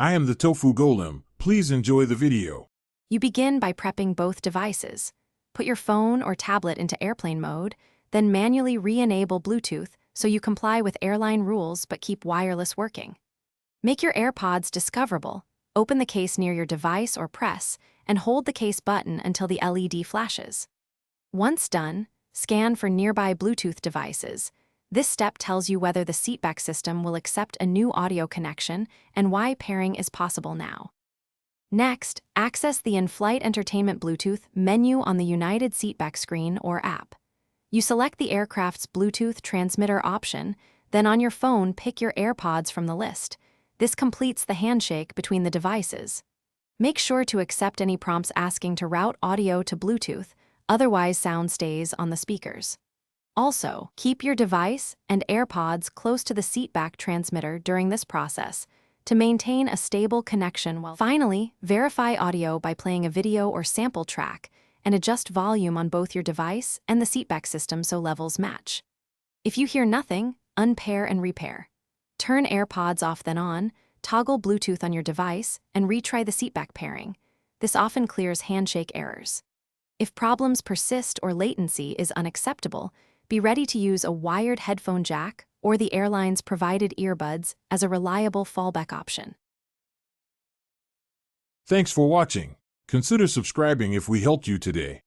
I am the Tofu Golem. Please enjoy the video. You begin by prepping both devices. Put your phone or tablet into airplane mode, then manually re-enable Bluetooth so you comply with airline rules but keep wireless working. Make your AirPods discoverable. Open the case near your device or press, and hold the case button until the LED flashes. Once done, scan for nearby Bluetooth devices. This step tells you whether the seatback system will accept a new audio connection and why pairing is possible now. Next, access the in-flight entertainment Bluetooth menu on the United seatback screen or app. You select the aircraft's Bluetooth transmitter option, then on your phone pick your AirPods from the list. This completes the handshake between the devices. Make sure to accept any prompts asking to route audio to Bluetooth, otherwise sound stays on the speakers. Also, keep your device and AirPods close to the seatback transmitter during this process to maintain a stable connection. Finally, verify audio by playing a video or sample track and adjust volume on both your device and the seatback system so levels match. If you hear nothing, unpair and repair. Turn AirPods off then on, toggle Bluetooth on your device, and retry the seatback pairing. This often clears handshake errors. If problems persist or latency is unacceptable, be ready to use a wired headphone jack or the airline's provided earbuds as a reliable fallback option. Thanks for watching. Consider subscribing if we helped you today.